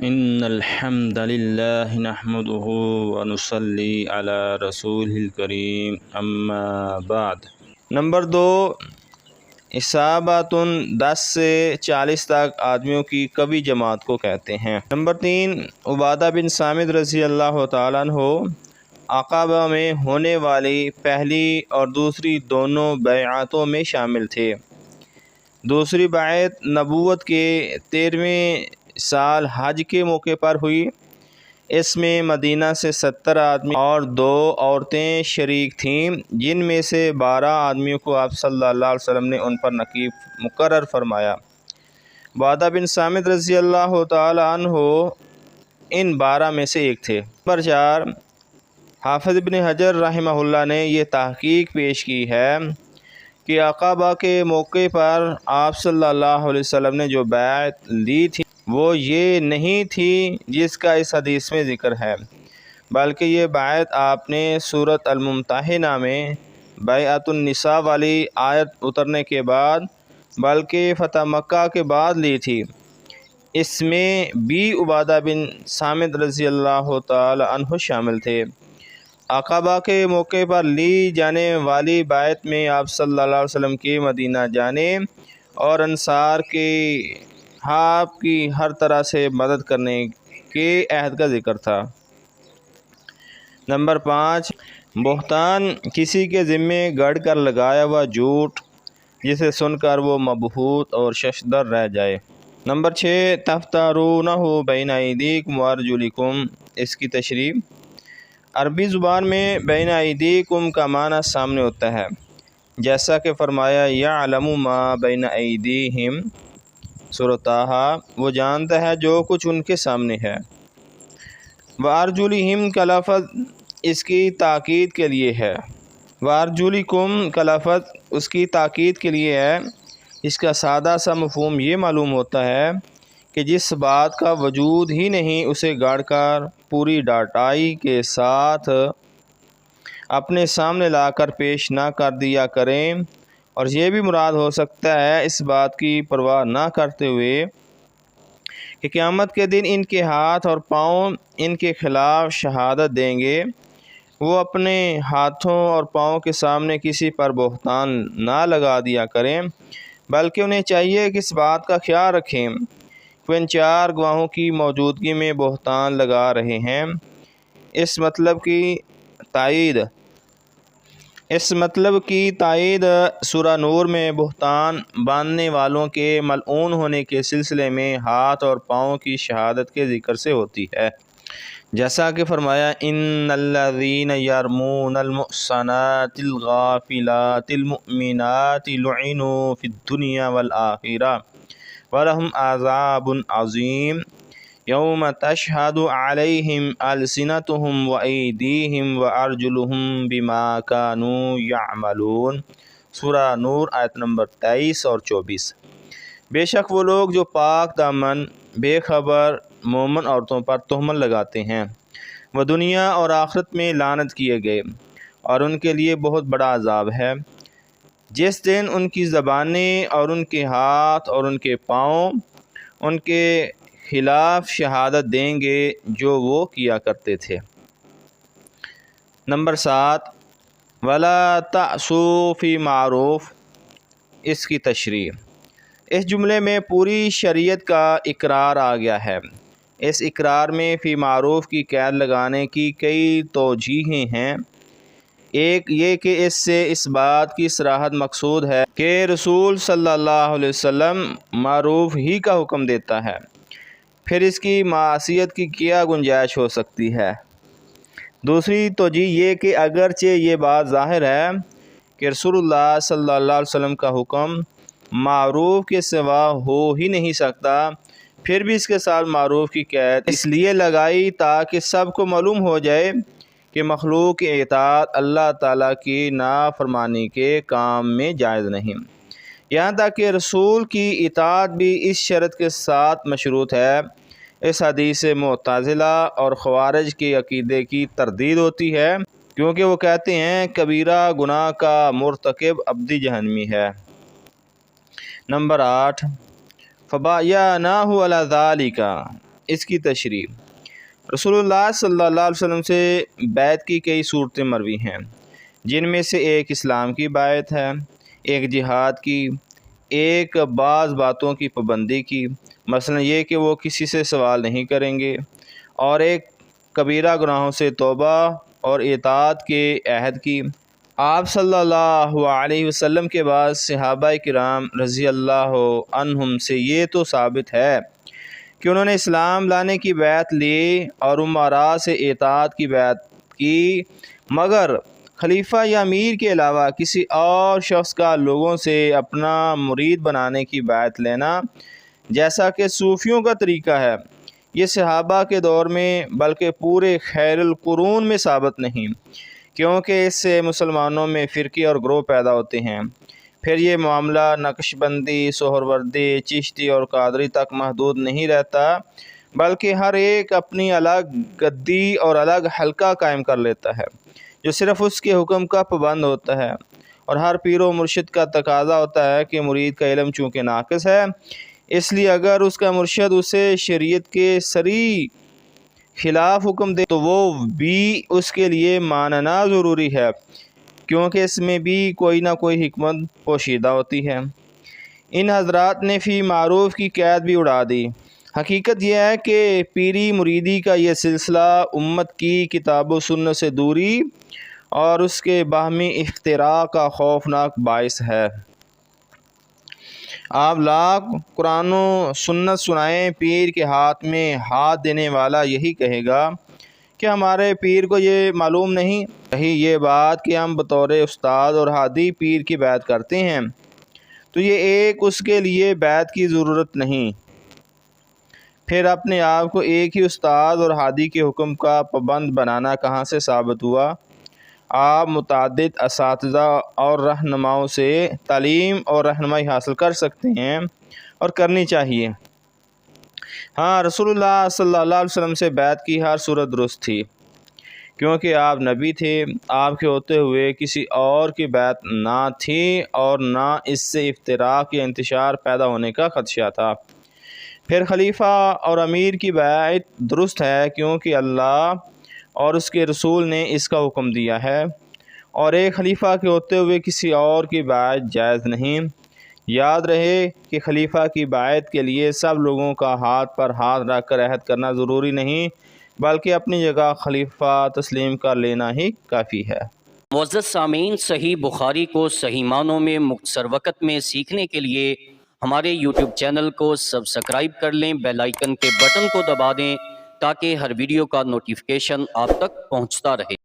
ان الحمد للہ نحمده ونصلی علی رسولہ الکریم اما بعد۔ نمبر 2، اصابۃ 10 سے 40 تک آدمیوں کی کبھی جماعت کو کہتے ہیں۔ نمبر 3، عبادہ بن صامت رضی اللہ تعالیٰ عنہ عقبہ میں ہونے والی پہلی اور دوسری دونوں بیعتوں میں شامل تھے۔ دوسری بیعت نبوت کے 13ویں سال حج کے موقع پر ہوئی۔ اس میں مدینہ سے 70 آدمی اور 2 عورتیں شریک تھیں، جن میں سے 12 آدمیوں کو آپ صلی اللہ علیہ وسلم نے ان پر نقیب مقرر فرمایا۔ عبادہ بن صامت رضی اللہ تعالی عنہ ان 12 میں سے ایک تھے۔ نمبر 4، حافظ ابن حجر رحمہ اللہ نے یہ تحقیق پیش کی ہے کہ عقبہ کے موقع پر آپ صلی اللہ علیہ وسلم نے جو بیعت لی تھی وہ یہ نہیں تھی جس کا اس حدیث میں ذکر ہے، بلکہ یہ بیعت آپ نے سورۃ الممتحنہ میں بیعت النساء والی آیت اترنے کے بعد بلکہ فتح مکہ کے بعد لی تھی۔ اس میں بھی عبادہ بن صامت رضی اللہ تعالی عنہ شامل تھے۔ عقبہ کے موقع پر لی جانے والی بیعت میں آپ صلی اللہ علیہ وسلم کے مدینہ جانے اور انصار کے آپ کی ہر طرح سے مدد کرنے کے عہد کا ذکر تھا۔ نمبر 5، بہتان کسی کے ذمے گڑھ کر لگایا ہوا جھوٹ جسے سن کر وہ مبہوت اور ششدر رہ جائے۔ نمبر 6، تفترونہ بین ایدیکم وارجلکم، اس کی تشریح عربی زبان میں بین ایدیکم کا معنی سامنے ہوتا ہے، جیسا کہ فرمایا یعلم ما بین ایدیہم سورۃ طٰہٰ، وہ جانتا ہے جو کچھ ان کے سامنے ہے۔ وارجلہم کا لفظ اس کی تاکید کے لیے ہے، وارجلکم کا لفظ اس کی تاکید کے لیے ہے۔ اس کا سادہ سا مفہوم یہ معلوم ہوتا ہے کہ جس بات کا وجود ہی نہیں اسے گاڑ کر پوری ڈاٹائی کے ساتھ اپنے سامنے لا کر پیش نہ کر دیا کریں، اور یہ بھی مراد ہو سکتا ہے اس بات کی پرواہ نہ کرتے ہوئے کہ قیامت کے دن ان کے ہاتھ اور پاؤں ان کے خلاف شہادت دیں گے، وہ اپنے ہاتھوں اور پاؤں کے سامنے کسی پر بہتان نہ لگا دیا کریں، بلکہ انہیں چاہیے کہ اس بات کا خیال رکھیں کہ ان 4 گواہوں کی موجودگی میں بہتان لگا رہے ہیں۔ اس مطلب کی تائید سورہ نور میں بہتان باندھنے والوں کے ملعون ہونے کے سلسلے میں ہاتھ اور پاؤں کی شہادت کے ذکر سے ہوتی ہے، جیسا کہ فرمایا ان الذین یرمون المحصنات الغافلات المؤمنات لعنوا فی الدنیا والآخرہ ولہم عذاب عظیم یوم تشہد علیہم السنتہم وایدیہم وارجلہم بما کانوا یعملون، سورہ نور آیت نمبر 23 اور 24۔ بے شک وہ لوگ جو پاک دامن بے خبر مومن عورتوں پر تہمت لگاتے ہیں وہ دنیا اور آخرت میں لعنت کیے گئے، اور ان کے لیے بہت بڑا عذاب ہے، جس دن ان کی زبانیں اور ان کے ہاتھ اور ان کے پاؤں ان کے خلاف شہادت دیں گے جو وہ کیا کرتے تھے۔ نمبر 7، ولا تعصوا فی معروف، اس کی تشریح اس جملے میں پوری شریعت کا اقرار آ گیا ہے۔ اس اقرار میں فی معروف کی قید لگانے کی کئی توجیہیں ہیں۔ ایک یہ کہ اس سے اس بات کی صراحت مقصود ہے کہ رسول صلی اللہ علیہ وسلم معروف ہی کا حکم دیتا ہے، پھر اس کی معصیت کی کیا گنجائش ہو سکتی ہے۔ دوسری توجیہ یہ کہ اگرچہ یہ بات ظاہر ہے کہ رسول اللہ صلی اللہ علیہ وسلم کا حکم معروف کے سوا ہو ہی نہیں سکتا، پھر بھی اس کے ساتھ معروف کی قید اس لیے لگائی تاکہ سب کو معلوم ہو جائے کہ مخلوق کی اطاعت اللہ تعالیٰ کی نافرمانی کے کام میں جائز نہیں، یہاں تک کہ رسول کی اطاعت بھی اس شرط کے ساتھ مشروط ہے۔ اس حدیث سے معتزلہ اور خوارج کے عقیدے کی تردید ہوتی ہے، کیونکہ وہ کہتے ہیں کبیرہ گناہ کا مرتکب ابدی جہنمی ہے۔ نمبر 8، فبایعناہ علی ذالک، اس کی تشریح۔ رسول اللہ صلی اللہ علیہ وسلم سے بیعت کی کئی صورتیں مروی ہیں، جن میں سے ایک اسلام کی بیعت ہے، ایک جہاد کی، ایک بعض باتوں کی پابندی کی، مثلا یہ کہ وہ کسی سے سوال نہیں کریں گے، اور ایک کبیرہ گناہوں سے توبہ اور اطاعت کے عہد کی۔ آپ صلی اللہ علیہ وسلم کے بعد صحابہ کرام رضی اللہ عنہم سے یہ تو ثابت ہے کہ انہوں نے اسلام لانے کی بیعت لی اور امراء سے اطاعت کی بیعت کی، مگر خلیفہ یا امیر کے علاوہ کسی اور شخص کا لوگوں سے اپنا مرید بنانے کی بیعت لینا، جیسا کہ صوفیوں کا طریقہ ہے، یہ صحابہ کے دور میں بلکہ پورے خیر القرون میں ثابت نہیں، کیونکہ اس سے مسلمانوں میں فرقے اور گروہ پیدا ہوتے ہیں۔ پھر یہ معاملہ نقش بندی، سہروردی، چشتی اور قادری تک محدود نہیں رہتا، بلکہ ہر ایک اپنی الگ گدی اور الگ حلقہ قائم کر لیتا ہے جو صرف اس کے حکم کا پابند ہوتا ہے، اور ہر پیر و مرشد کا تقاضا ہوتا ہے کہ مرید کا علم چونکہ ناقص ہے، اس لیے اگر اس کا مرشد اسے شریعت کے صریح خلاف حکم دے تو وہ بھی اس کے لیے ماننا ضروری ہے، کیونکہ اس میں بھی کوئی نہ کوئی حکمت پوشیدہ ہوتی ہے۔ ان حضرات نے فی معروف کی قید بھی اڑا دی۔ حقیقت یہ ہے کہ پیری مریدی کا یہ سلسلہ امت کی کتاب و سنت سے دوری اور اس کے باہمی افتراق کا خوفناک باعث ہے۔ آپ لاکھ قرآن و سنت سنائیں، پیر کے ہاتھ میں ہاتھ دینے والا یہی کہے گا کہ ہمارے پیر کو یہ معلوم نہیں۔ رہی یہ بات کہ ہم بطور استاد اور ہادی پیر کی بیعت کرتے ہیں، تو یہ ایک اس کے لیے بیعت کی ضرورت نہیں۔ پھر اپنے آپ کو ایک ہی استاد اور ہادی کے حکم کا پابند بنانا کہاں سے ثابت ہوا؟ آپ متعدد اساتذہ اور رہنماؤں سے تعلیم اور رہنمائی حاصل کر سکتے ہیں اور کرنی چاہیے۔ ہاں، رسول اللہ صلی اللہ علیہ وسلم سے بیعت کی ہر صورت درست تھی، کیونکہ آپ نبی تھے، آپ کے ہوتے ہوئے کسی اور کی بیعت نہ تھی اور نہ اس سے افتراق یا انتشار پیدا ہونے کا خدشہ تھا۔ پھر خلیفہ اور امیر کی بیعت درست ہے، کیونکہ اللہ اور اس کے رسول نے اس کا حکم دیا ہے، اور ایک خلیفہ کے ہوتے ہوئے کسی اور کی بیعت جائز نہیں۔ یاد رہے کہ خلیفہ کی بیعت کے لیے سب لوگوں کا ہاتھ پر ہاتھ رکھ کر عہد کرنا ضروری نہیں، بلکہ اپنی جگہ خلیفہ تسلیم کر لینا ہی کافی ہے۔ معزز سامعین، صحیح بخاری کو صحیح معنوں میں مختصر وقت میں سیکھنے کے لیے ہمارے یوٹیوب چینل کو سبسکرائب کر لیں، بیل آئیکن کے بٹن کو دبا دیں تاکہ ہر ویڈیو کا نوٹیفیکیشن آپ تک پہنچتا رہے۔